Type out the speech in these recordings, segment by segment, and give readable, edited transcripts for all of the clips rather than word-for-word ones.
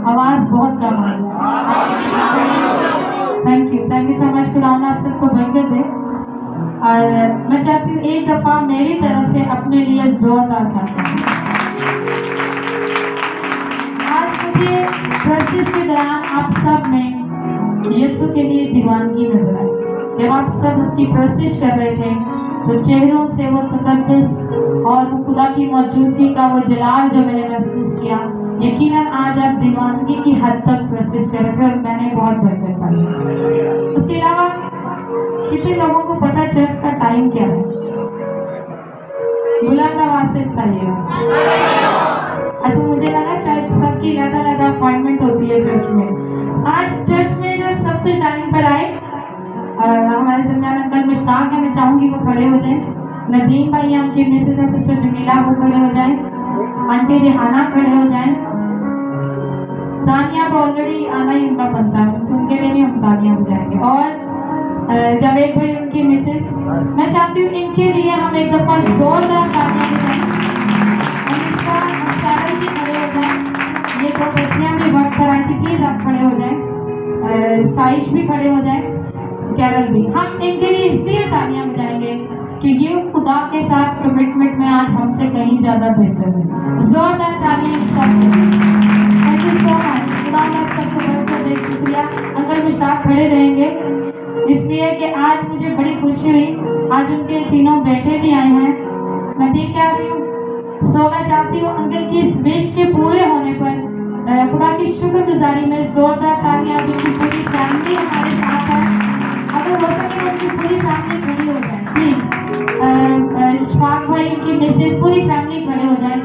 آواز بہت کم آئی. Thank you so مچ. خدا نے آپ سب کو برکت دے. اور میں چاہتی ہوں ایک دفعہ میری طرف سے اپنے لیے زوردار تھا. آج مجھے پرستش کے دوران آپ سب میں یسوع کے لیے دیوانگی نظر آئی. جب آپ سب اس کی پرستش کر رہے تھے تو چہروں سے وہ تقدس اور وہ خدا کی موجودگی کا وہ جلال جو میں نے محسوس کیا, یقیناً آج آپ دیوانگی کی حد تک پرستش کر رہے تھے اور میں نے بہت برکت پائی. اس کے علاوہ کتنے لوگوں کو پتا چرچ کا ٹائم کیا ہے؟ بلند آواز سے بتائیے. اچھا, مجھے لگا شاید سب کی علیحدہ اپوائنٹمنٹ ہوتی ہے چرچ میں. آج چرچ میں جو سب سے ٹائم پر آئے ہمارے درمیان انکل مشتاق ہے, میں چاہوں گی وہ کھڑے ہو جائیں. ندیم بھائی ان کی مسز ہے سسٹر جمیلہ, وہ کھڑے ہو جائیں. آنٹی ریحانہ کھڑے ہو جائیں. تانیہ تو آلریڈی آنا ہی ان کا بنتا ہے, ان کے لیے نہیں ہم تانیہ بجائیں گے. اور جاوید بھائی ان کی مسز, میں چاہتی ہوں ان کے لیے ہم ایک دفعہ زوردار تانیہ بجائیں. انشکا شارل بھی کھڑے ہو جائیں. یہ دو بچیاں بھی وقت پر آئی تھی, پلیز آپ کھڑے ہو جائیں. سائش بھی کھڑے ہو جائیں, کیرل بھی. ہم ان کے لیے اس لیے تانیہ بجائیں گے کہ یہ خدا کے ساتھ کمٹمنٹ میں آج ہم سے کہیں زیادہ بہتر ہے. زوردار تانیہ سب کو. تھینک یو سو مچ. خدا آپ سب کو برکت دے. شکریہ. انکل مشتاق کھڑے رہیں گے اس لیے کہ آج مجھے بڑی خوشی ہوئی. آج ان کے تینوں بیٹے بھی آئے ہیں. میں ٹھیک کہہ رہی ہوں؟ میں چاہتی ہوں انکل کی اس وش کے پورے ہونے پر خدا کی شکر گزاری میں زوردار تانیہ. جن کی پوری فیملی ہمارے ساتھ ہے, اگر ہو سکے تو ان کی پوری فیملی کھڑی ہو جائے پلیز. اشفاق بھائی کی مسز, پوری فیملی کھڑے ہو جائیں.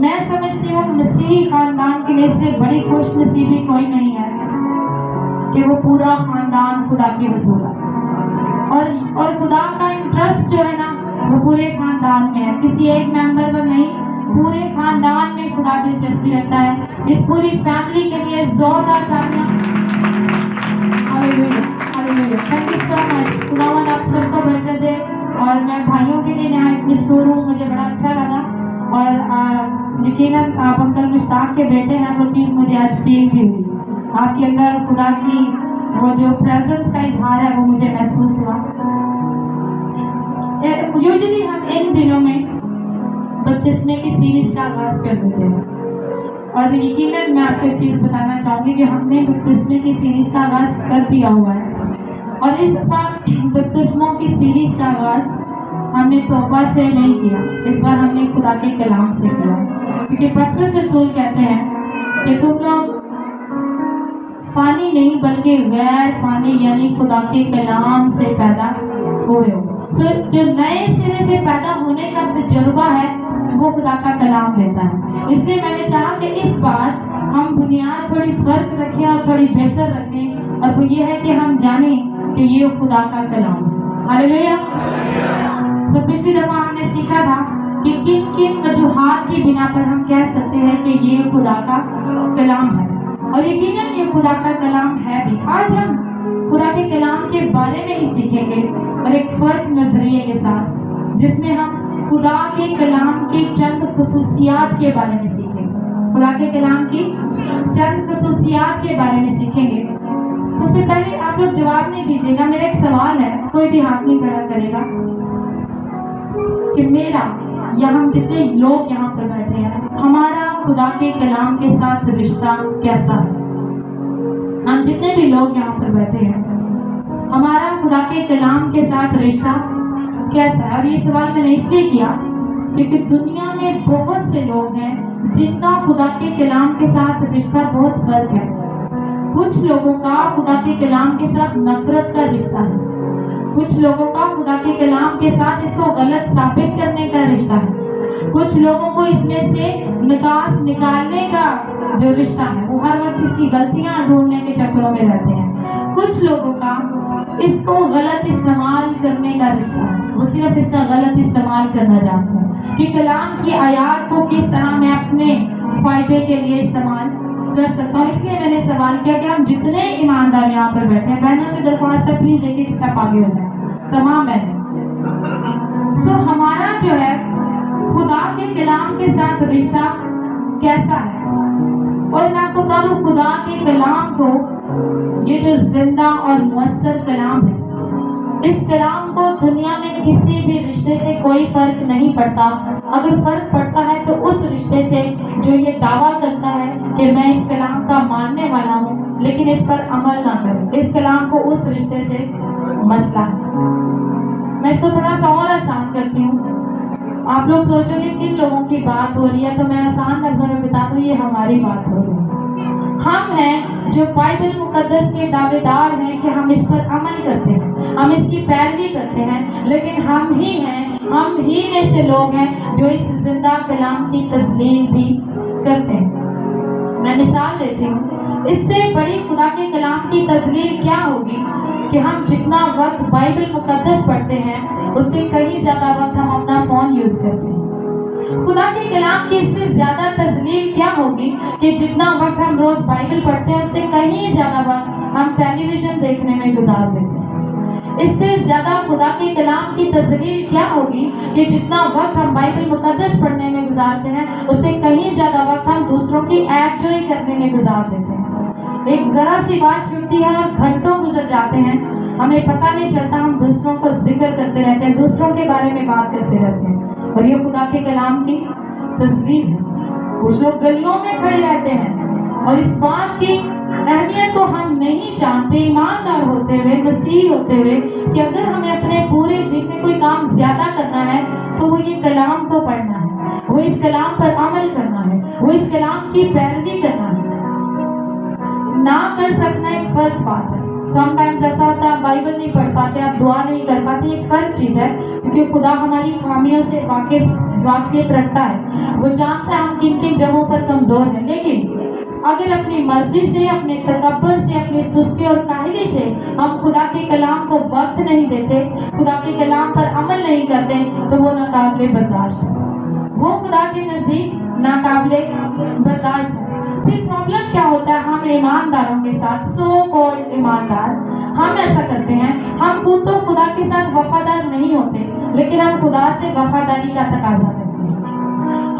میں سمجھتی ہوں مسیحی خاندان کے لیے سے بڑی خوش نصیبی کوئی نہیں ہے کہ وہ پورا خاندان خدا کے حضور ہے. اور خدا کا انٹرسٹ جو ہے نا وہ پورے خاندان میں ہے, کسی ایک ممبر پر نہیں. پورے خاندان میں خدا دلچسپی رکھتا ہے. اس پوری فیملی کے لیے زوردار تانیہ. ہاللیلویا ہاللیلویا. تھینک یو سو مچ. خداوند آپ سب کو برکت دے. اور میں بھائیوں کے لیے نہایت مشکور ہوں, مجھے بڑا اچھا لگا. اور یقیناً آپ انکل مشتاق کے بیٹے ہیں, وہ چیز مجھے آج فیل بھی ہوئی. آپ کے اندر خدا کی وہ جو پریزنس کا اظہار ہے وہ مجھے محسوس ہوا. یوزلی ہم ان دنوں میں بپتسمے کی سیریز کا آغاز کر دیتے ہیں, اور یقیناً میں آپ کو ایک چیز بتانا چاہوں گی کہ ہم نے بپتسمے کی سیریز کا آغاز کر دیا ہوا ہے. اور اس دفعہ بپتسموں کی سیریز کا آغاز ہم نے توبہ سے نہیں کیا, اس بار ہم نے خدا کے کلام سے کیا. کیونکہ پترس رسول کہتے ہیں کہ تم لوگ فانی نہیں بلکہ غیر فانی یعنی خدا کے کلام سے پیدا ہوئے ہو. جو نئے سرے سے پیدا ہونے کا تجربہ ہے وہ خدا کا کلام دیتا ہے. اس لیے میں نے چاہا کہ اس بار ہم بنیاد تھوڑی فرق رکھیں اور تھوڑی بہتر رکھیں, اور وہ یہ ہے کہ ہم جانیں کہ یہ خدا کا کلام ہے. ہاللیلویا. تو پچھلی دفعہ ہم نے سیکھا تھا کہ کن کن وجوہات کی بنا پر ہم کہہ سکتے ہیں کہ یہ خدا کا کلام ہے, اور یقیناً یہ خدا کا کلام ہے بھی. آج ہم خدا کے کلام کے بارے میں ہی سیکھیں گے, اور ایک فرق نظریے کے ساتھ, جس میں ہم خدا کے کلام کی چند خصوصیات کے بارے میں سیکھیں گے. خدا کے کلام کی چند خصوصیات کے بارے میں سیکھیں گے. اس سے پہلے آپ لوگ جواب نہیں دیجیے گا, میرا ایک سوال ہے, کوئی بھی ہاتھ نہیں کھڑا کرے گا, کہ میرا یا ہم جتنے لوگ یہاں پر بیٹھے ہیں ہمارا خدا کے کلام کے ساتھ رشتہ کیسا ہے. ہم جتنے بھی لوگ یہاں پر بیٹھے ہیں ہمارا خدا کے کلام کے ساتھ رشتہ کیسا ہے. اور یہ سوال میں نے اس لیے کیا کیونکہ دنیا میں بہت سے لوگ ہیں جن کا خدا کے کلام کے ساتھ رشتہ بہت فرق ہے. کچھ لوگوں کا خدا کے کلام کے ساتھ نفرت کا رشتہ ہے, کچھ لوگوں کا خدا کے کلام کے ساتھ اس کو غلط ثابت کرنے کا رشتہ ہے, کچھ لوگوں کو اس میں سے نکاس نکالنے کا جو رشتہ ہے وہ ہر وقت اس کی غلطیاں ڈھونڈنے کے چکروں میں رہتے ہیں. کچھ لوگوں کا اس کو غلط استعمال کرنے کا رشتہ ہے, وہ صرف اس کا غلط استعمال کرنا جانتے ہیں کہ کلام کی آیات کو کس طرح میں اپنے فائدے کے لیے استعمال کر سکتا ہوں. اس لیے میں نے سوال کیا کہ ہم جتنے ایماندار یہاں پر بیٹھے ہیں, بہنوں سے درخواست ہے پلیز ایک ایک اسٹیپ آگے ہو جائیں, تمام بہنیں. ہمارا جو ہے خدا کے کلام کے ساتھ رشتہ کیسا ہے. اور میں آپ کو بتا دوں خدا کے کلام کو، یہ جو زندہ اور مؤثر کلام ہے، اس کلام کو دنیا میں کسی بھی رشتے سے کوئی فرق نہیں پڑتا۔ اگر فرق پڑتا ہے تو اس رشتے سے جو یہ دعویٰ کرتا ہے کہ میں اس کلام کا ماننے والا ہوں لیکن اس پر عمل نہ کرے، اس کلام کو اس رشتے سے مسئلہ ہے۔ میں اس کو تھوڑا سا اور آسان کرتی ہوں۔ آپ لوگ سوچیں گے کن لوگوں کی بات ہو رہی ہے، تو میں آسان لفظوں میں بتا دوں یہ ہماری بات ہو رہی ہے۔ ہم ہیں جو بائبل مقدس کے دعوے دار ہیں کہ ہم اس پر عمل کرتے ہیں، ہم اس کی پیروی کرتے ہیں، لیکن ہم ہی میں سے لوگ ہیں جو اس زندہ کلام کی تسلیم بھی کرتے ہیں۔ میں مثال دیتی ہوں، اس سے بڑی خدا کے کلام کی تسلیم کیا ہوگی کہ ہم جتنا وقت بائبل مقدس پڑھتے ہیں اس سے کہیں زیادہ وقت ہم اپنا فون یوز کرتے ہیں۔ خدا کے کلام کی اس سے زیادہ تسلیم کیا ہوگی کہ جتنا وقت ہم روز بائبل پڑھتے ہیں اس سے کہیں زیادہ وقت ہم ٹیلی ویژن دیکھنے میں گزار دیتے ہیں۔ اس سے زیادہ خدا کے کلام کی تسلیم کیا ہوگی کہ جتنا وقت ہم بائبل مقدس پڑھنے میں گزارتے ہیں اس سے کہیں زیادہ وقت ہم دوسروں کی ایپ جوئی کرنے میں گزار دیتے ہیں۔ ایک ذرا سی بات چھوٹتی ہے اور گھنٹوں گزر جاتے ہیں، ہمیں پتہ نہیں چلتا، ہم دوسروں کو ذکر کرتے رہتے ہیں، دوسروں کے بارے میں بات کرتے رہتے ہیں، اور یہ خدا کے کلام کی تصویر ہے۔ کچھ لوگ گلیوں میں کھڑے رہتے ہیں اور اس بات کی اہمیت کو ہم نہیں جانتے، ایماندار ہوتے ہوئے، مسیحی ہوتے ہوئے، کہ اگر ہمیں اپنے پورے دن میں کوئی کام زیادہ کرنا ہے تو وہ یہ کلام کو پڑھنا ہے، وہ اس کلام پر عمل کرنا ہے، وہ اس کلام کی پیروی کرنا ہے۔ نہ کر سکنا ایک فرق بات ہے۔ سم ٹائمز ایسا ہوتا ہے آپ بائبل نہیں پڑھ پاتے، آپ دعا نہیں کر پاتے، ایک فرق چیز ہے، کیونکہ خدا ہماری خامیوں سے واقفیت رکھتا ہے، وہ جانتا ہے ہم کن کن جگہوں پر کمزور ہیں۔ لیکن اگر اپنی مرضی سے، اپنے تکبر سے، اپنی سستی اور کاہلی سے ہم خدا کے کلام کو وقت نہیں دیتے، خدا کے کلام پر عمل نہیں کرتے، تو وہ ناقابل برداشت ہے، وہ خدا کے نزدیک ناقابل برداشت ہے۔ پھر پرابلم کیا ہوتا ہے؟ ہم ایمانداروں کے ساتھ، سو کالڈ ایماندار، ہم ایسا کرتے ہیں، ہم خود تو خدا کے ساتھ وفادار نہیں ہوتے لیکن ہم خدا سے وفاداری کا تقاضا کرتے ہیں۔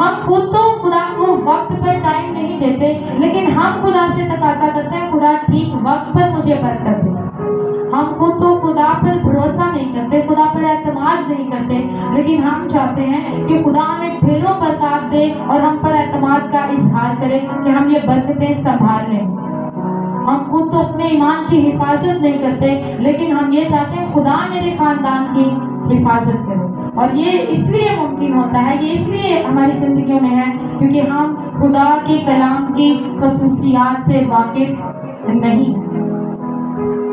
ہم خود تو خدا کو وقت پر ٹائم نہیں دیتے لیکن ہم خدا سے تقاضا کرتے ہیں خدا ٹھیک وقت پر مجھے برکت دے۔ ہم خود تو خدا پر بھروسہ نہیں کرتے، خدا پر اعتماد نہیں کرتے، لیکن ہم چاہتے ہیں کہ خدا ہمیں ڈھیروں برکات دے اور ہم پر اعتماد کا اظہار کرے کہ ہم یہ برکتیں سنبھال لیں۔ ہم خود تو اپنے ایمان کی حفاظت نہیں کرتے لیکن ہم یہ چاہتے ہیں خدا میرے خاندان کی حفاظت کرے، اور یہ اس لیے ممکن ہوتا ہے، یہ اس لیے ہماری زندگیوں میں ہے کیونکہ ہم خدا کے کلام کی خصوصیات سے واقف نہیں ہیں۔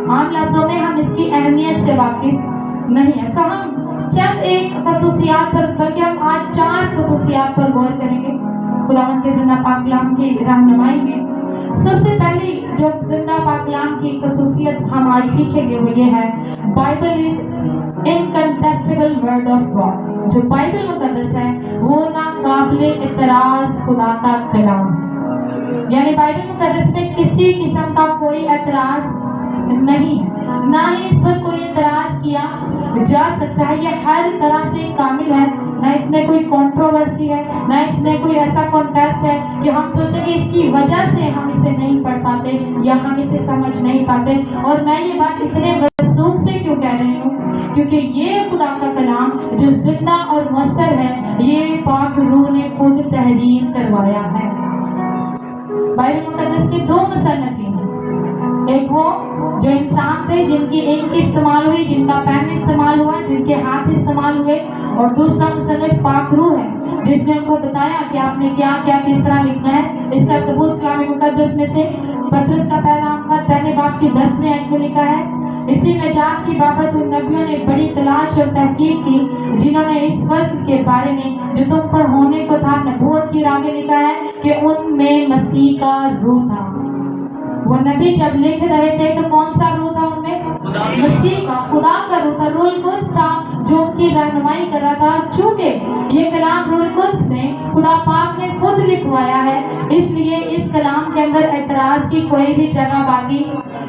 عام لفظوں میں ہم اس کی اہمیت سے واقف نہیں ہیں۔ ہم چند ایک خصوصیات پر، بلکہ ہم آج 4 خصوصیات پر غور کریں گے خداوند کے زندہ پاک کلام کی رہنمائی میں۔ سب سے پہلی جو زندہ پاک کلام کی خصوصیت ہم آج سیکھیں گے وہ یہ ہے، Bible is incontestable word of God. جو بائبل مقدس ہے وہ ناقابل اعتراض خدا کا کلام ہے، یعنی بائبل مقدس میں کسی قسم کا کوئی اعتراض نہیں ہے، نہ ہی اس پر کوئی اعتراض کیا جا سکتا ہے۔ یہ ہر طرح سے کامل ہے، نہ اس میں کوئی کنٹروورسی ہے، نہ اس میں کوئی ایسا کانٹیسٹ ہے کہ ہم سوچیں کہ اس کی وجہ سے ہم اسے نہیں پڑھ پاتے یا ہم اسے سمجھ نہیں پاتے۔ اور میں یہ بات اتنے وثوق سے کیوں کہہ رہی ہوں؟ کیونکہ یہ خدا کا کلام جو زندہ اور مؤثر ہے، یہ پاک روح نے خود تحریر کروایا ہے۔ بائبل مقدس کے 2 مصنفین ہیں، ایک وہ جو انسان تھے جن کی انک استعمال ہوئی، جن کا پین استعمال ہوا، جن کے ہاتھ استعمال ہوئے، اور دوسرا مصنف پاک روح ہے جس نے ان کو بتایا کہ آپ نے کیا کس طرح لکھنا ہے۔ اس کا ثبوت کلام مقدس میں سے پطرس کا پہلا خط پہلے باب کی 10ویں آیت میں لکھا ہے، اسی نجات کی بابت ان نبیوں نے بڑی تلاش اور تحقیق کی جنہوں نے اس فضل کے بارے میں جو تم پر ہونے کو تھا نبوت کی راہ میں لکھا ہے کہ ان میں مسیح کا روح تھا۔ وہ نبی جب لکھ رہے تھے تو کون سا روح تھا ان میں؟ مسیح کا، خدا کا روح تھا، روح القدس تھا جو ان کی رہنمائی کر رہا تھا۔ چونکہ یہ کلام روح القدس نے، خدا پاک نے خود لکھوایا ہے، اس لیے اس کلام کے اندر اعتراض کی کوئی بھی جگہ باقی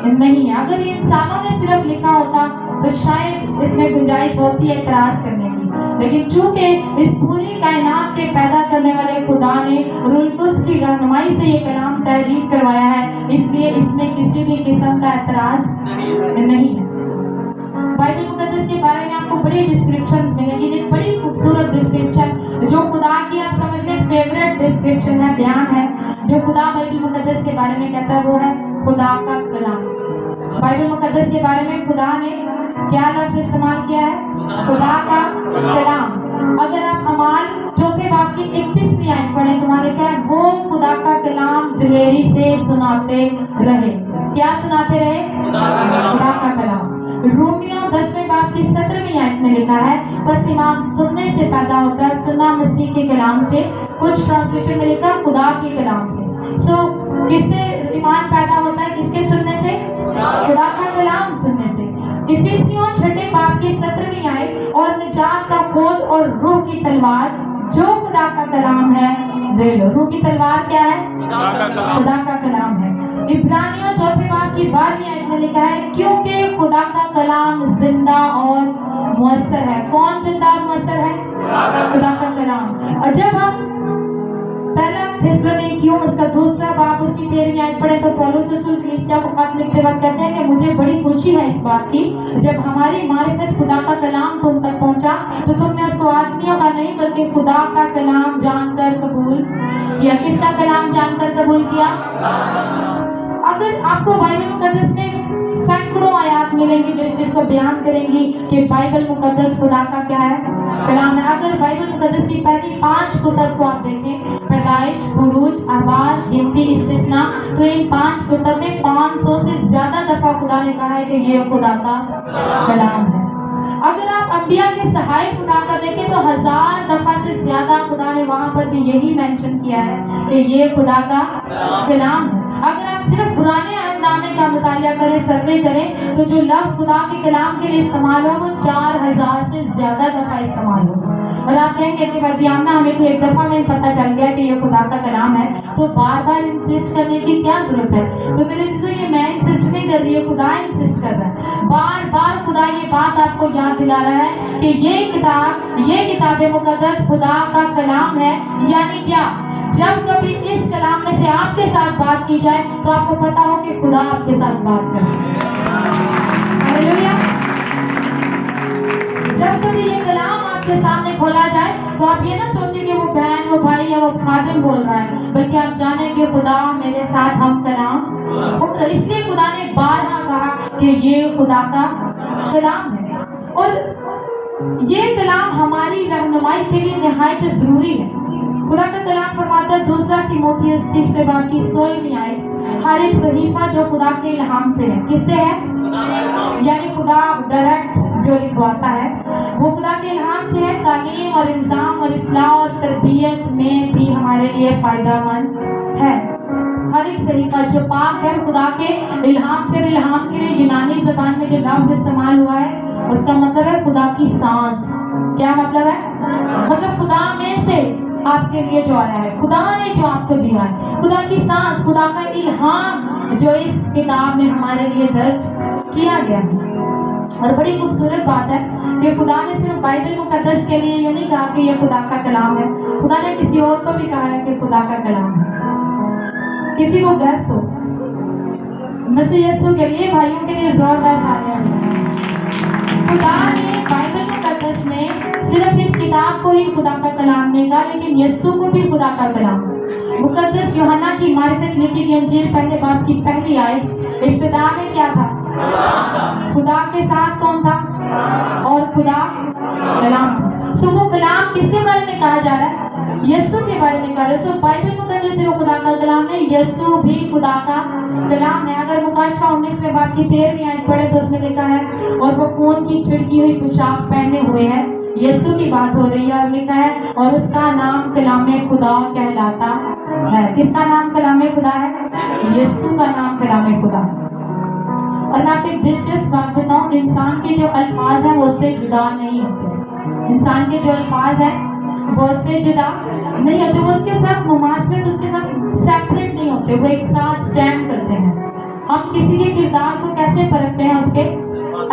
نہیں ہے۔ اگر انسانوں نے صرف لکھا ہوتا تو شاید اس میں گنجائش ہوتی ہے اعتراض کرنے کی، لیکن چونکہ اس پوری کائنات کے پیدا کرنے والے خدا نے روح القدس کی رہنمائی سے یہ کلام تحریر کروایا ہے، اس لیے اس میں کسی بھی قسم کا اعتراض نہیں ہے۔ بائبل مقدس کے بارے میں آپ کو بڑی ڈسکرپشن ملیں گی، ایک بڑی خوبصورت ڈسکرپشن جو خدا کی آپ سمجھ لیں فیوریٹ ڈسکرپشن ہے، بیان ہے جو خدا بائبل مقدس کے بارے میں کہتا ہے، وہ ہے خدا کا کلام۔ بائبل مقدس کے بارے میں خدا نے کیا لفظ استعمال کیا ہے؟ خدا کا کلام۔ اگر آپ اعمال چوتھے باب کی 31ویں آیت پڑھیں تمہارے کیا ہے؟ وہ خدا کا کلام دلیری سے سناتے رہے۔ کیا سناتے رہے؟ خدا کا کلام۔ رومیو 10ویں باب کی 17ویں آیت میں لکھا ہے بس ایمان سننے سے پیدا ہوتا ہے، سننا مسیح کے کلام سے۔ کچھ ٹرانسلیشن میں لکھا خدا کے کلام سے۔ کس سے ایمان پیدا ہوتا ہے؟ کس کے سننے سے؟ خدا کا کلام سننے سے۔ افیسیوں 6 باب کی 17ویں آیت اور نجات کا کھول اور روح کی تلوار جو خدا کا کلام ہے لے لو۔ روح کی تلوار کیا ہے؟ خدا کا کلام ہے۔ عبرانیوں 4 باب کی 12ویں آیت میں لکھا ہے کیونکہ خدا کا کلام زندہ اور مؤثر ہے۔ کون زندہ اور مؤثر ہے؟ خدا کا کلام۔ اور جب ہم پہلا تھیسلونیکیوں اس کا 2 باب اس کی 13ویں آیت پڑھیں تو پولس رسول کلیسیا کو خط لکھتے وقت کہتے ہیں کہ مجھے بڑی خوشی ہے اس بات کی جب ہماری معرفت خدا کا کلام تم تک پہنچا تو تم نے اس کو آدمیوں کا نہیں بلکہ خدا کا کلام جان کر قبول کیا۔ کس کا کلام جان کر قبول کیا؟ اگر آپ کو بائبل مقدس میں سینکڑوں آیات ملیں گی جس کو بیان کریں گی کہ بائبل مقدس خدا کا کیا ہے؟ کلام ہے۔ اگر بائبل مقدس کی پہلی 5 کتب کو آپ دیکھیں، پیدائش، خروج، احبار، گنتی، استثناء، تو ان 5 کتب میں 500 سے زیادہ دفعہ خدا نے کہا ہے کہ یہ خدا کا کلام ہے۔ اگر آپ انبیاء کے صحائف اٹھا کر دیکھیں تو 1000 دفعہ سے زیادہ خدا نے وہاں پر بھی یہی مینشن کیا ہے کہ یہ خدا کا کلام ہے۔ اگر آپ صرف پرانے عہد نامے کا مطالعہ کریں، سروے کریں، تو جو لفظ خدا کے کلام کے لیے استعمال ہوا وہ 4000 سے زیادہ دفعہ استعمال ہوا۔ اور آپ کہیں گے کہ بھائی آمنہ ہمیں تو ایک دفعہ میں پتہ چل گیا کہ یہ خدا کا کلام ہے، تو بار بار انسسٹ کرنے کی کیا ضرورت ہے؟ تو میرے عزیزو یہ میں انسسٹ نہیں کر رہی ہے، خدا انسسٹ کر رہا ہے۔ بار بار خدا یہ بات آپ کو یاد دلا رہا ہے کہ یہ کتاب مقدس خدا کا کلام ہے۔ یعنی کیا؟ جب کبھی اس کلام میں سے آپ کے ساتھ بات کی جائے تو آپ کو پتا ہو کہ خدا آپ کے ساتھ بات کر رہا ہے۔ ہاللویا۔ جب کبھی یہ کلام آپ کے سامنے کھولا جائے تو آپ یہ نہ سوچیں کہ وہ بہن، وہ بھائی یا وہ خادم بول رہا ہے، بلکہ آپ جانیں کہ خدا میرے ساتھ ہم کلام۔ اس لیے خدا نے بارہا کہا کہ یہ خدا کا کلام ہے، اور یہ کلام ہماری رہنمائی کے لیے نہایت ضروری ہے۔ خدا کا کلام فرماتا ہے 2 تیموتھیوس 3 باب کی 16ویں آیت، ہر ایک صحیفہ جو خدا کے الہام سے ہے، کس سے ہے؟ یعنی خدا ڈائریکٹ جو لکھواتا ہے وہ خدا کے الہام سے ہے، تعلیم اور انضام اور اصلاح اور تربیت میں بھی ہمارے لیے فائدہ مند ہے۔ ہر ایک صحیفہ جو پاک ہے خدا کے الہام سے۔ الہام کے لیے یونانی زبان میں جو لفظ استعمال ہوا ہے اس کا مطلب ہے خدا کی سانس۔ کیا مطلب ہے؟ مطلب خدا میں سے آپ کے لیے جو آیا ہے، خدا نے جو آپ کو دیا ہے، خدا کی سانس، خدا کا الہام جو اس کتاب میں ہمارے لیے درج کیا گیا ہے۔ اور بڑی خوبصورت بات ہے کہ خدا نے صرف بائبل مقدس کے لیے یہ نہیں کہا کہ یہ خدا کا کلام ہے، خدا نے کسی اور کو بھی کہا ہے کہ خدا کا کلام ہے۔ کسی کو گیس ہو؟ مسیح یسوع کے لیے، بھائیوں کے لیے زوردار تالیاں۔ خدا نے بائبل مقدس میں صرف اس کتاب کو ہی خدا کا کلام نہیں کہا، لیکن یسوع کو بھی خدا کا کلام۔ مقدس یوحنا کی معرفت لکھی گئی انجیل 1 باب کی 1 آیت، ابتدا میں کیا تھا؟ خدا کے ساتھ کون تھا؟ اور خدا کلام تھا۔ وہ کلام کس کے بارے میں کہا جا رہا ہے؟ یسوع کے بارے میں کہا رہا ہے۔ بائبل مقدس صرف خدا کا کلام نہیں، یسوع بھی خدا کا کلام ہے۔ اگر مکاشفہ 19 باب کی 13ویں آیت پڑھے تو اس میں لکھا ہے اور وہ خون کی چھڑکی ہوئی پوشاک پہنے ہوئے ہے۔ یسوع کی بات ہو رہی ہے اور لکھا ہے اور اس کا نام کلام خدا کہلاتا ہے۔ کس کا نام کلام خدا ہے؟ یسوع کا نام کلام خدا ہے۔ اور میں آپ کو ایک دلچسپ بات بتاؤں، انسان کے جو الفاظ ہیں وہ اس سے جدا نہیں ہوتے۔ انسان کے جو الفاظ ہیں وہ اس سے جدا نہیں ہوتے، وہ اس کے ساتھ مماثلت، اس کے ساتھ سیپریٹ نہیں ہوتے، وہ ایک ساتھ سٹینڈ کرتے ہیں۔ ہم کسی کے کردار کو کیسے پرکھتے ہیں؟ اس کے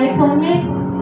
119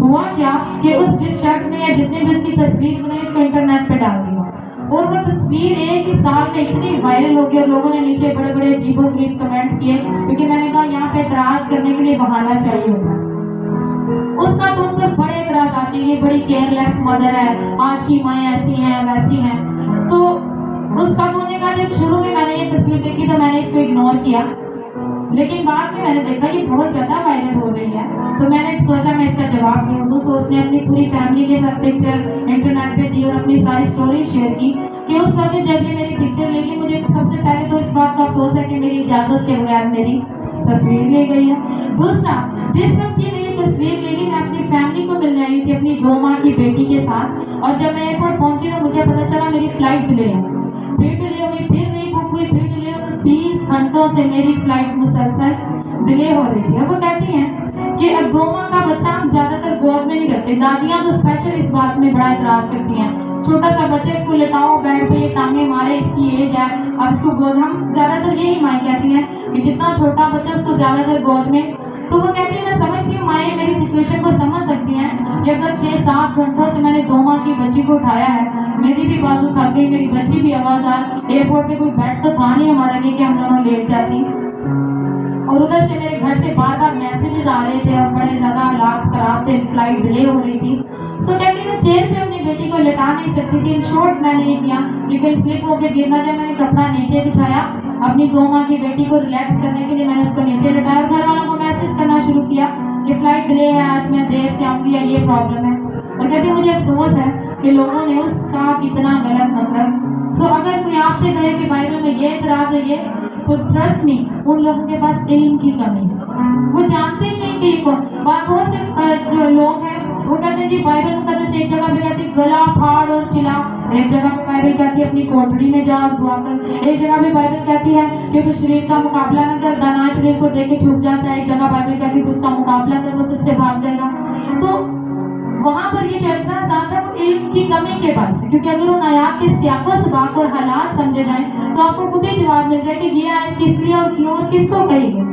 ہوا کیا کہ اس جس شخص نے یا جس نے بھی اس کی تصویر بنائی اس کو انٹرنیٹ پہ ڈال دیا, اور وہ تصویر ایک ہی سال میں اتنی وائرل ہو گئی اور لوگوں نے نیچے بڑے بڑے عجیب و غریب کمنٹس کیے, کیونکہ میں نے کہا یہاں پہ اعتراض کرنے کے لیے بہانہ چاہیے ہوتا ہے. اس کا تو ان پر بڑے اعتراض آتے ہیں, یہ بڑی کیئر لیس مدر ہے, آج کی مائیں ایسی ہیں ویسی ہیں. تو اس کا تو نے کہا جب شروع میں نے یہ تصویر دیکھی تو میں نے اس کو اگنور کیا, لیکن بعد میں نے دیکھا یہ بہت زیادہ وائرل ہو رہی ہے, تو میں نے سوچا میں اس کا جواب ضرور دوں. تو اس نے اپنی پوری فیملی کے ساتھ پکچر انٹرنیٹ پہ دی اور اپنی ساری سٹوری شیئر کی کہ اس وقت جب یہ میری پکچر لے گی, مجھے سب سے پہلے تو اس بات کا افسوس ہے کہ میری اجازت کے بغیر میری تصویر لی گئی ہے. دوسرا, جس وقت یہ میری تصویر لے گی میں اپنی فیملی کو ملنے آئی تھی اپنی 2 ماہ کی بیٹی کے ساتھ, اور جب میں ایئرپورٹ پہنچی تو مجھے پتا چلا میری فلائٹ ڈیلے ہے. پھر ڈیلے ہوئی, پھر نہیں بک ہوئی, پھر ڈیلے, اور 20 گھنٹوں سے میری فلائٹ مسلسل ڈیلے ہو رہی تھی. اور وہ کہتی ہیں کہ اب 2 ماہ کا بچہ ہم زیادہ تر گود میں نہیں رکھتے. دادیاں تو اسپیشل اس بات میں بڑا اعتراض کرتی ہیں, چھوٹا سا بچہ اس کو لٹاؤ بیڈ پہ, یہ ٹانگیں مارے, اس کی ایج ہے, اب اس کو گود, ہم زیادہ تر یہی مائیں کہتی ہیں کہ جتنا چھوٹا بچہ اس کو زیادہ تر گود میں. تو وہ کہتی ہے میں سمجھتی ہوں مائیں میری سچویشن کو سمجھ سکتی ہیں کہ اگر 6-7 گھنٹوں سے میں نے 2 ماہ کی بچی کو اٹھایا ہے, میری بھی بازو تھک گئی, میری بچی بھی آوازدار, ایئرپورٹ پہ کوئی بیڈ تو تھا نہیں ہمارا لیے کہ ہم دونوں لیٹ جاتی, اور ادھر سے میرے گھر سے بار بار میسیجز آ رہے تھے اور بڑے زیادہ حالات خراب تھے, فلائٹ ڈیلے ہو رہی تھی. سو کہتی میں چیئر پہ اپنی بیٹی کو لٹا نہیں سکتی تھی. ان شارٹ میں نے یہ کیا کہ کہیں سلپ ہو کے گر نہ جائے, میں نے کپڑا نیچے بچھایا اپنی 2 ماہ کی بیٹی کو ریلیکس کرنے کے لیے, میں نے اس کو نیچے لٹایا اور گھر والوں کو میسج کرنا شروع کیا کہ فلائٹ ڈیلے ہے, آج میں دیر سے آؤں گی یا یہ پرابلم ہے. اور کہتی مجھے افسوس ہے کہ لوگوں نے اس کا کتنا غلط مطلب. سو اگر کوئی آپ سے کہے کہ بائبل میں یہ اعتراض ہے یہ, تو ٹرسٹ می ان لوگوں کے پاس علم کی کمی ہے, وہ جانتے ہی نہیں کہ یہ کون. بہت سے لوگ ہیں وہ کہتے ہیں جی بائبل مقدس ایک جگہ پہ کہتی گلا پھاڑ اور چلا, ایک جگہ پہ بائبل کہتی ہے اپنی کوٹڑی میں جا اور دعا کر, ایک جگہ پہ بائبل کہتی ہے کہ تو شریر کا مقابلہ نہ کر, دانا شریر کو دیکھ کے چھپ جاتا ہے, ایک جگہ بائبل کہتی ہے اس کا مقابلہ کر وہ تجھ سے بھاگ جائے گا. تو وہاں پر یہ جو اعتراضات ہے وہ علم کی کمی کے باعث ہے, کیونکہ اگر ان آیات کے سیاق و سباق اور حالات سمجھے جائیں تو آپ کو خود ہی جواب مل جائے کہ یہ آیت کس لیے اور کیوں اور کس کو کہی گئی.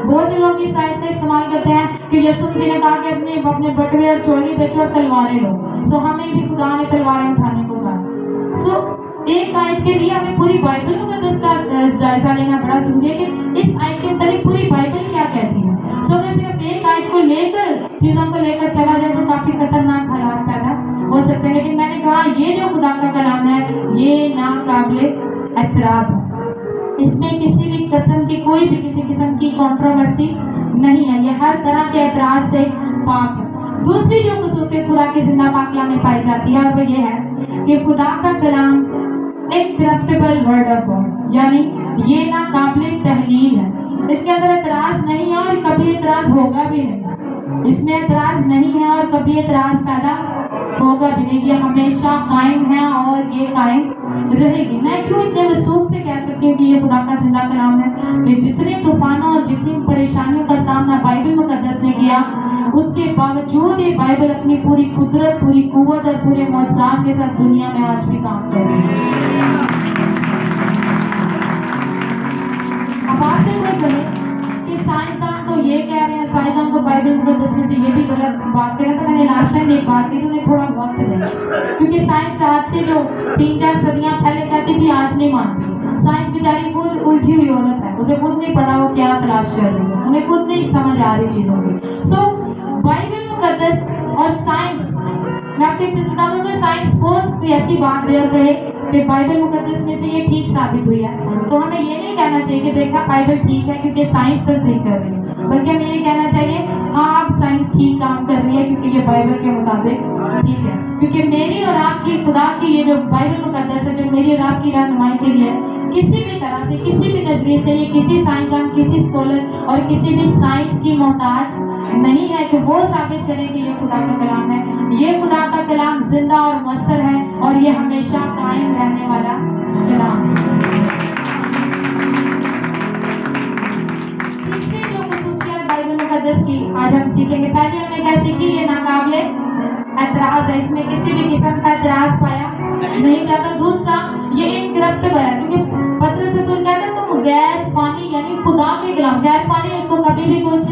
بہت سے لوگ اس آیت کا استعمال کرتے ہیں کہ یسوع مسیح نے کہا کہ اپنے بٹوے اور چولی بیچو اور تلواریں لو, سو ہمیں بھی خدا نے تلواریں اٹھانے کو کہا. سو ایک آیت کے لیے ہمیں پوری بائبل مقدس کا جائزہ لینا بڑا ضروری ہے کہ اس آیت کے متعلق پوری بائبل کیا کہتی ہے. سو اگر صرف ایک آیت کو لے کر چیزوں کو لے کر چلا جائے تو کافی خطرناک حالات پیدا ہو سکتے ہیں. لیکن میں نے کہا یہ جو خدا کا کلام ہے یہ ناقابل اعتراض ہے, اس میں کسی بھی قسم کی کوئی بھی کسی قسم کی کنٹروورسی نہیں ہے, یہ ہر طرح کے اعتراض سے پاک ہے. دوسری جو خصوصیت خدا کی زندہ پاک کلام میں پائی جاتی ہے وہ یہ ہے کہ خدا کا کلام انکرپٹیبل ورڈ آف گاڈ, یعنی یہ ناقابل تحلیل ہے. اس کے اندر اعتراض نہیں ہے اور کبھی اعتراض ہوگا بھی نہیں, اس میں اعتراض نہیں ہے اور کبھی اعتراض پیدا ہوگا بھی نہیں. یہ ہمیشہ قائم ہے اور یہ قائم رہے گی. میں کیوں اتنے وثوق سے کہہ سکتی ہوں کہ یہ خدا کا زندہ کلام ہے کہ جتنے طوفانوں اور جتنی پریشانیوں کا سامنا بائبل مقدس نے کیا, اس کے باوجود یہ بائبل اپنی پوری قدرت, پوری قوت اور پورے معجزات کے ساتھ دنیا میں آج بھی کام کر رہی ہے. اب آپ سے کوئی کہے کہ سائنسدان تو یہ کہہ رہے ہیں, سائنسدان تو بائبل مقدس میں سے یہ بھی غلط بات کریں, تو میں نے لاسٹ ٹائم ایک بات کی تو انہیں تھوڑا وقت دیا, کیونکہ سائنس آج سے جو 3-4 صدیاں پہلے کہتی تھی آج نہیں مانتی. سائنس بیچاری خود الجھی ہوئی عورت ہے, اسے خود نہیں پتا وہ کیا تلاش کر رہی ہے, انہیں خود نہیں سمجھ آ رہی چیزوں کی. سو بائبل مقدس اور سائنس, میں آپ کو ایک چیز بتا دوں, اگر سائنس پوز کوئی ایسی بات دے اور کہے کہ بائبل مقدس میں سے یہ ٹھیک ثابت ہوئی ہے, تو ہمیں یہ نہیں کہنا چاہیے کہ دیکھا بائبل ٹھیک ہے کیونکہ سائنس تصدیق کر رہی ہے, بلکہ ہمیں یہ کہنا چاہیے ہاں آپ سائنس ٹھیک کام کر رہی ہے کیونکہ یہ بائبل کے مطابق ٹھیک ہے. کیونکہ میری اور آپ کی خدا کی یہ جو بائبل مقدس ہے جو میری اور آپ کی رہنمائی کے لیے کسی بھی طرح سے کسی بھی نظریے سے یہ کسی سائنسدان, کسی اسکالر اور کسی بھی سائنس کی محتاج نہیں ہے کہ وہ ثابت کرے کہ یہ خدا کا کلام ہے. یہ خدا کا کلام زندہ اور مؤثر ہے اور یہ ہمیشہ قائم رہنے والا کلام ہے. تیسری جو خصوصیت بائبل مقدس کی آج ہم سیکھیں گے, پہلے ہم نے کیا سیکھی, یہ ناقابل اعتراض ہے, اس میں کسی بھی قسم کا اعتراض پایا نہیں جاتا. دوسرا یہ انکرپٹیبل ہے, کیونکہ پطرس رسول کہتا ہے تم غیر فانی یعنی خدا کے کلام, غیر فانی اس کو کبھی بھی کچھ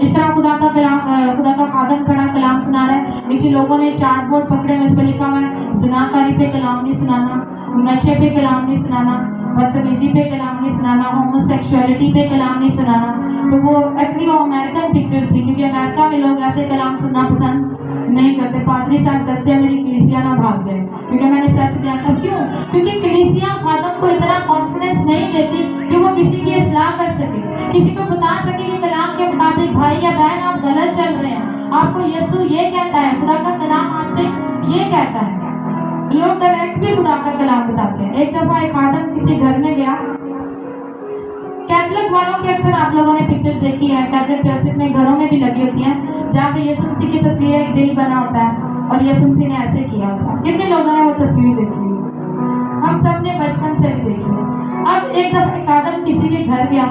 اس طرح خدا کا کلام, خدا کا خادم کھڑا کلام سنا رہا ہے, نیچے لوگوں نے چارٹ بورڈ پکڑے, اس پہ لکھا ہوا ہے زناکاری پہ کلام نہیں سنانا, نشے پہ کلام نہیں سنانا, بدتمیزی پہ کلام نہیں سنانا, ہومو سیکشولیٹی پہ کلام نہیں سنانا. تو وہ ایکچولی وہ امریکن پکچرز تھی, کیونکہ امریکہ میں لوگ ایسے کلام سننا پسند نہیں کرتے. پادری صاحب ڈرتے ہیں میری کلیسیا نہ بھاگ جائے, کیونکہ میں نے سچ بیان کیا. کیوں؟ کیونکہ کلیسیا خادم کو اتنا کانفیڈنس نہیں دیتی کہ وہ کسی کی اصلاح کر سکے, کسی کو بتا سکے کہ کلام کے مطابق بھائی یا بہن آپ غلط چل رہے ہیں, آپ کو یسوع یہ کہتا ہے, خدا کا کلام آپ سے یہ کہتا ہے. لوگ ڈائریکٹ بھی خدا کا کلام بتاتے ہیں. ایک دفعہ ایک خادم کسی گھر میں گیا, کیتھولک والوں کے اکثر آپ لوگوں نے پکچرز دیکھی ہے, کیتھولک چرچز میں گھروں میں بھی لگی ہوتی ہیں, جہاں پہ یسوع مسیح کی تصویر ایک دل بنا ہوتا ہے اور یسوع مسیح نے ایسے کیا ہوتا ہے. کتنے لوگوں نے وہ تصویر دیکھی ہے؟ ہم سب نے بچپن سے بھی دیکھی ہے. اب ایک دفعہ ایک آدم کسی کے گھر گیا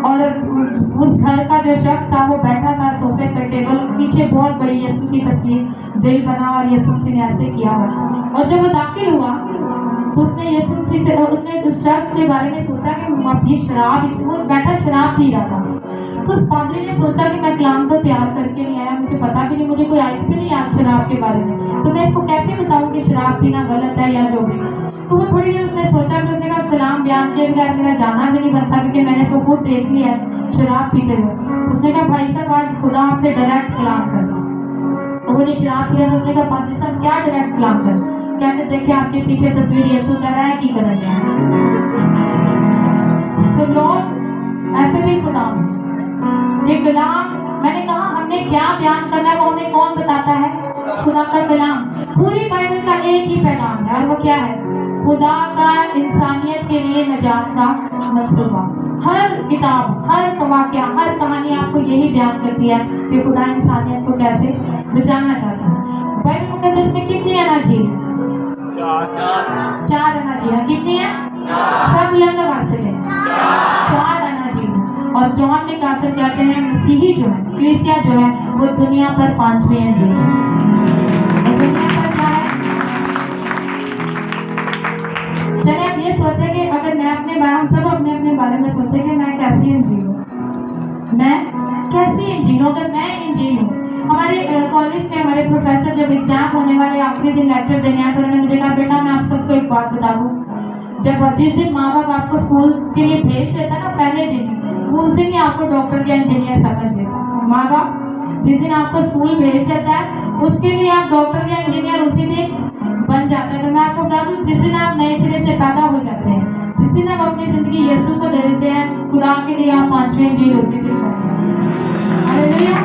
اور اس گھر کا جو شخص تھا وہ بیٹھا تھا سوفے پہ, ٹیبل پیچھے بہت بڑی یسوع کی تصویر دل بنا اور یسوع مسیح نے ایسے کیا ہوا. اور جب وہ داخل ہوا تو اس نے یسوع مسیح سے, اس نے اس شخص کے بارے میں سوچا کہ یہ شراب, وہ بیٹھا شراب پی رہا تھا. تو اس پادری نے سوچا کہ میں کلام تو تیار کر کے نہیں آیا, مجھے پتا بھی نہیں, مجھے کوئی آیت بھی نہیں یاد شراب کے بارے میں, تو میں اس کو کیسے بتاؤں کہ شراب پینا غلط ہے یا جو بھی. تو وہ تھوڑی دیر اس نے سوچا, پھر اس نے کہا کلام بیان کے بغیر میرا جانا بھی نہیں بنتا, کیونکہ میں نے اس کو خود دیکھ لیا ہے شراب پیتے ہوئے. اس نے کہا بھائی صاحب آج خدا آپ سے ڈائریکٹ کلام کرنا. تو وہ جو شراب پی رہا تھا اس نے کہا پادری صاحب کیا ڈائریکٹ کلام کرنا؟ کہتے دیکھیں آپ کے پیچھے تصویر یسوع کر رہا ہے, کی کر رہا ہے. سو لوگ ایسے بھی خدا یہ کلام, میں نے کہا ہم نے کیا بیان کرنا ہے وہ ہمیں کون بتاتا ہے؟ خدا کا کلام. پوری بائبل کا ایک ہی پیغام ہے اور وہ کیا ہے؟ خدا کا انسانیت کے لیے نجات کا منصوبہ. ہر کتاب, ہر واقعہ, ہر کہانی آپ کو یہی بیان کرتی ہے کہ خدا انسانیت کو کیسے بچانا چاہتا ہے. بائبل مقدس میں کتنی اناجیل؟ 4 اناجیل. کتنی ہیں؟ سب بلند آواز سے کہیں 4 اناجیل. اور جان میں کاتب کہتے ہیں مسیحی جو ہے, کلیسیا جو ہے, وہ دنیا پر 5ویں انجیل ہے. دنیا پر کیا ہے؟ چلے آپ یہ سوچیں کہ اگر میں اپنے بارے, ہم سب اپنے اپنے بارے میں سوچیں کہ میں کیسی انجیل ہوں, میں کیسی انجیل ہوں. اگر میں انجیل ہوں, ہمارے کالج میں ہمارے پروفیسر جب ایگزام ہونے والے آخری دن لیکچر دینے آئے تو انہوں نے مجھے کہا بیٹا میں آپ سب کو ایک بات بتا دوں, جس دن ماں باپ آپ کو اسکول کے لیے بھیج دیتا نا پہلے دن, اس دن ہی آپ کو ڈاکٹر یا انجینئر سمجھ لیتا. ماں باپ جس دن آپ کو اسکول بھیج دیتا ہے اس کے لیے آپ ڈاکٹر یا انجینئر اسی دن بن جاتا ہے. تو میں آپ کو بتا دوں جس دن آپ نئے سرے سے پیدا ہو جاتے ہیں, جس دن آپ اپنی زندگی یسوع کو دے دیتے ہیں, خدا کے لیے آپ 5ویں انجیل اسی دن بنتے ہیں. ہاللیلویا.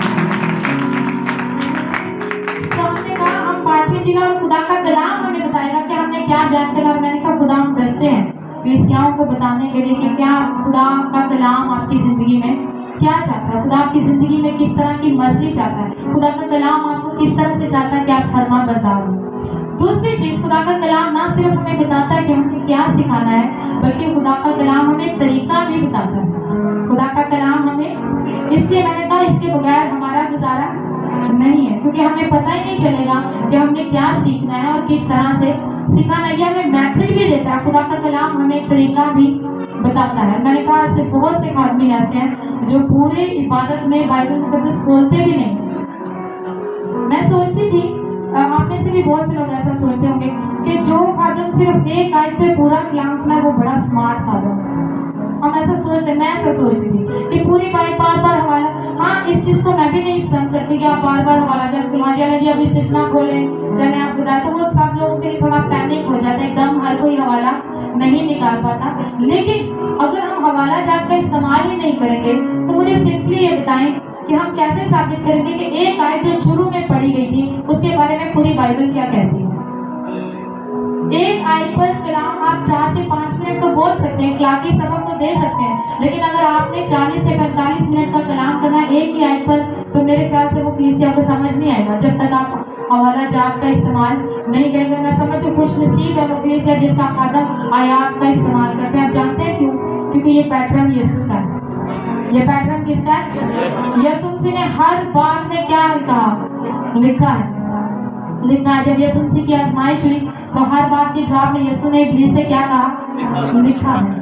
تو ہم نے کہا ہم 5ویں انجیل اور خدا کا کلام ہمیں بتائے گا کہ ہم نے کیا بیان کرنا. اور میں نے کہا خدا ہم ڈرتے ہیں کلیسیاؤں کو بتانے کے لیے کہ کیا خدا کا کلام آپ کی زندگی میں کیا چاہتا ہے, خدا آپ کی زندگی میں کس طرح کی مرضی چاہتا ہے, خدا کا کلام آپ کو کس طرح سے چاہتا ہے کہ آپ فرما بردار ہو. دوسری چیز, خدا کا کلام نہ صرف ہمیں بتاتا ہے کہ ہمیں کیا سکھانا ہے, بلکہ خدا کا کلام ہمیں طریقہ بھی بتاتا ہے. خدا کا کلام ہمیں, اس لیے میں نے کہا اس کے بغیر ہمارا گزارا نہیں ہے, کیونکہ ہمیں پتہ ہی نہیں چلے گا کہ ہم نے کیا سیکھنا ہے اور کس طرح سے سکھانا ہے. یہ ہمیں میتھڈ بھی دیتا ہے, خدا کا کلام ہمیں طریقہ بھی بتاتا ہے. میں نے کہا ایسے بہت سے آدمی ایسے ہیں جو پورے عبادت میں بائبل مقدس کھولتے بھی نہیں. میں سوچتی تھی, آپ میں سے بھی بہت سے لوگ ایسا سوچتے ہوں گے کہ جو خادم صرف ایک آیت پہ پورا کلام سنا وہ بڑا اسمارٹ خادم. ہم ایسا سوچتے, میں ایسا سوچتی تھی کہ پوری بائبل بار بار حوالہ. ہاں اس چیز کو میں بھی نہیں پسند کرتی کہ آپ بار بار حوالہ جب جی اب استثنا کھولیں چلیں آپ بتائیں, تو وہ سب لوگوں کے لیے تھوڑا پینک ہو جاتا ہے, ایک دم ہر کوئی حوالہ نہیں نکال پاتا. لیکن اگر ہم حوالہ جات کا استعمال ہی نہیں کریں گے تو مجھے سمپلی یہ بتائیں کہ ہم کیسے ثابت کریں گے کہ ایک آیت جو شروع میں پڑھی گئی تھی اس کے بارے میں پوری بائبل کیا کہتی ہے. ایک آیت پر کلام آپ 4 سے 5 منٹ تو بول سکتے ہیں, اخلاقی سبق تو دے سکتے ہیں, لیکن اگر آپ نے 40 سے 45 منٹ کا کلام کرنا ہے ایک ہی آیت پر, تو میرے خیال سے وہ کلیسیا کو سمجھ نہیں آئے گا جب تک آپ حوالہ جات کا استعمال نہیں کریں گے. میں سمجھتی ہوں خوش نصیب ہے وہ کلیسیا جس کا خادم آیات کا استعمال کرتے ہیں. آپ جانتے ہیں کیوں؟ کیونکہ یہ پیٹرن یسوع کا ہے. یہ پیٹرن کس کا ہے؟ یسوع مسیح نے ہر بات میں کیا کہا, لکھا ہے. جب یسوع مسیح کی آزمائش ہوئی تو ہر بات کے جواب میں یسوع نے ابلیس سے کیا کہا, لکھا ہے.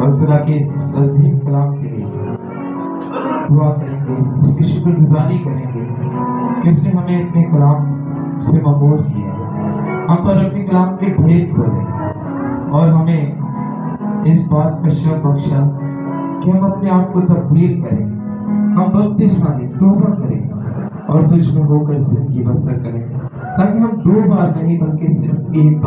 اور خدا کے اس عظیم کلام کے لیے دعا کریں گے، اس کی شکر گزاری کریں گے کہ اس نے ہمیں اپنے کلام سے ممور کیا، ہم پر اپنے کلام کے بھید کھولے اور ہمیں اس بات کا شرف بخشا کہ ہم اپنے آپ کو تبدیل کریں، ہم بپتسمہ لیں، توبہ کریں اور تجھ میں ہو کر زندگی بسر کریں، تاکہ ہم 2 بار نہیں بلکہ صرف ایک بار